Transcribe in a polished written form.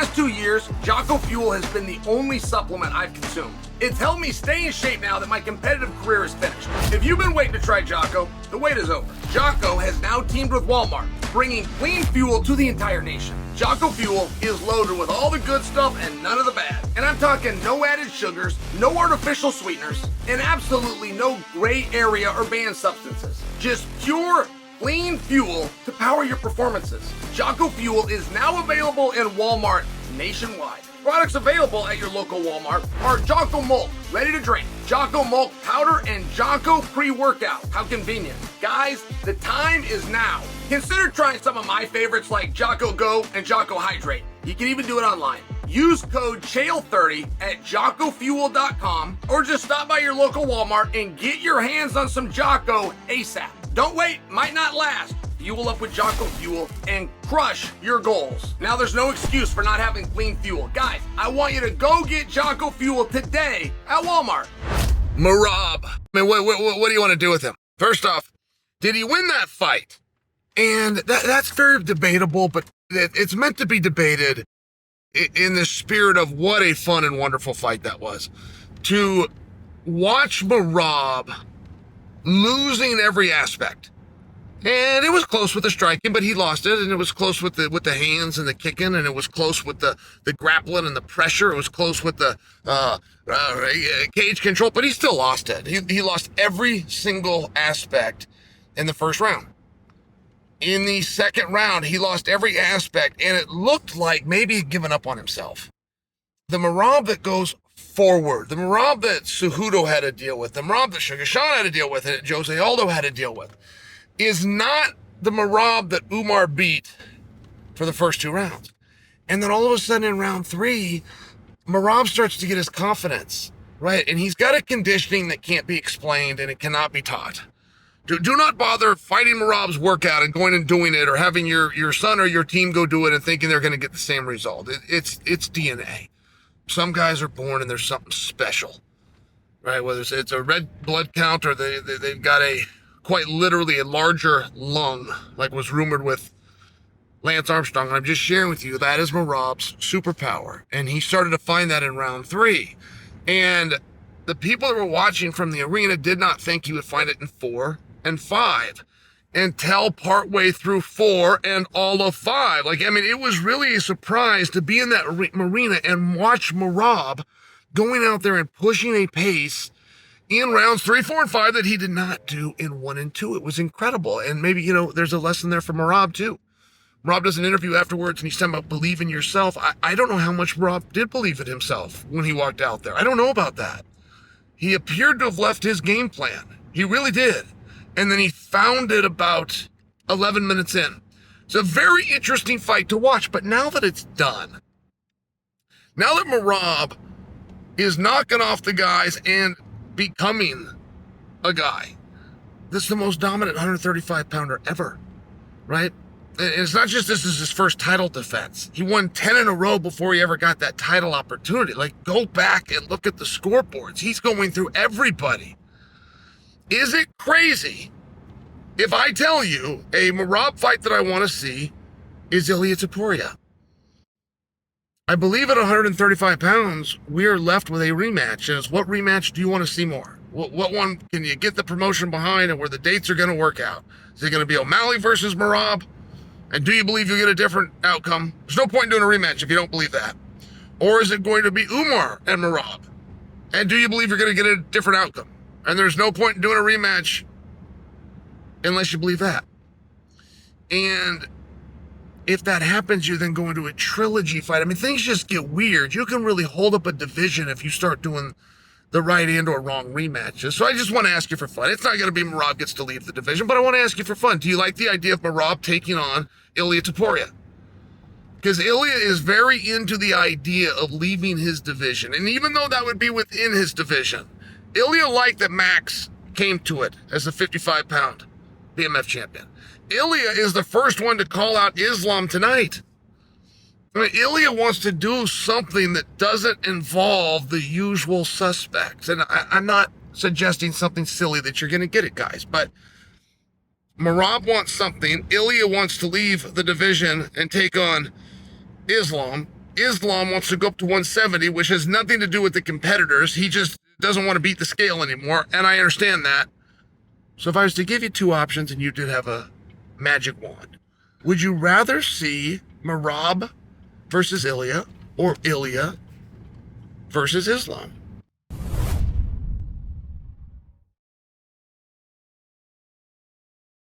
past 2 years, Jocko Fuel has been the only supplement I've consumed. It's helped me stay in shape now that my competitive career is finished. If you've been waiting to try Jocko, the wait is over. Jocko has now teamed with Walmart, bringing clean fuel to the entire nation. Jocko Fuel is loaded with all the good stuff and none of the bad. And I'm talking no added sugars, no artificial sweeteners, and absolutely no gray area or banned substances. Just pure, clean fuel to power your performances. Jocko Fuel is now available in Walmart nationwide. Products available at your local Walmart are Jocko Malt, ready to drink, Jocko Malt powder, and Jocko pre-workout. How convenient. Guys, the time is now. Consider trying some of my favorites like Jocko Go and Jocko Hydrate. You can even do it online. Use code CHAEL30 at JockoFuel.com or just stop by your local Walmart and get your hands on some Jocko ASAP. Don't wait, might not last. Fuel up with Jocko Fuel and crush your goals. Now there's no excuse for not having clean fuel. Guys, I want you to go get Jocko Fuel today at Walmart. Merab. I mean, what do you want to do with him? First off, did he win that fight? And that's very debatable, but it's meant to be debated in the spirit of what a fun and wonderful fight that was. To watch Merab losing every aspect. And it was close with the striking, but he lost it, and it was close with the hands and the kicking, and it was close with the grappling and the pressure. It was close with the cage control, but he still lost it. He lost every single aspect in the first round. In the second round, he lost every aspect, and it looked like maybe he'd given up on himself. The Morab that goes forward, the Morab that Cejudo had to deal with, the Morab that Sugar Sean had to deal with, and Jose Aldo had to deal with, is not the Merab that Umar beat for the first 2 rounds. And then all of a sudden in round 3, Merab starts to get his confidence, right? And he's got a conditioning that can't be explained and it cannot be taught. Do not bother fighting Merab's workout and going and doing it, or having your son or your team go do it and thinking they're going to get the same result. It's DNA. Some guys are born and there's something special, right? Whether it's a red blood count or they've got quite literally a larger lung, like was rumored with Lance Armstrong. And I'm just sharing with you, that is Merab's superpower. And he started to find that in round 3. And the people that were watching from the arena did not think he would find it in 4 and 5 until partway through 4 and all of 5. It was really a surprise to be in that arena and watch Merab going out there and pushing a pace in rounds 3, 4, and 5 that he did not do in 1 and 2. It was incredible. And maybe, there's a lesson there for Merab too. Merab does an interview afterwards and he's talking about believe in yourself. I don't know how much Merab did believe in himself when he walked out there. I don't know about that. He appeared to have left his game plan. He really did. And then he found it about 11 minutes in. It's a very interesting fight to watch. But now that it's done, now that Merab is knocking off the guys and becoming a guy, this is the most dominant 135 pounder ever, right? And it's not just this is his first title defense. He won 10 in a row before he ever got that title opportunity. Go back and look at the scoreboards. He's going through everybody. Is it crazy if I tell you a Merab fight that I want to see is Ilia Topuria? I believe at 135 pounds, we are left with a rematch. And it's, what rematch do you want to see more? What one can you get the promotion behind and where the dates are going to work out? Is it going to be O'Malley versus Merab? And do you believe you'll get a different outcome? There's no point in doing a rematch if you don't believe that. Or is it going to be Umar and Merab? And do you believe you're going to get a different outcome? And there's no point in doing a rematch unless you believe that. And if that happens, you then go into a trilogy fight. Things just get weird. You can really hold up a division if you start doing the right and or wrong rematches. So I just want to ask you for fun. It's not going to be Merab gets to leave the division, but I want to ask you for fun. Do you like the idea of Merab taking on Ilia Topuria? Because Ilia is very into the idea of leaving his division. And even though that would be within his division, Ilia liked that Max came to it as the 55-pound BMF champion. Ilia is the first one to call out Islam tonight. Ilia wants to do something that doesn't involve the usual suspects. And I'm not suggesting something silly that you're going to get it, guys. But Merab wants something. Ilia wants to leave the division and take on Islam. Islam wants to go up to 170, which has nothing to do with the competitors. He just doesn't want to beat the scale anymore, and I understand that. So if I was to give you two options and you did have a magic wand, would you rather see Merab versus Ilya or Ilya versus Islam?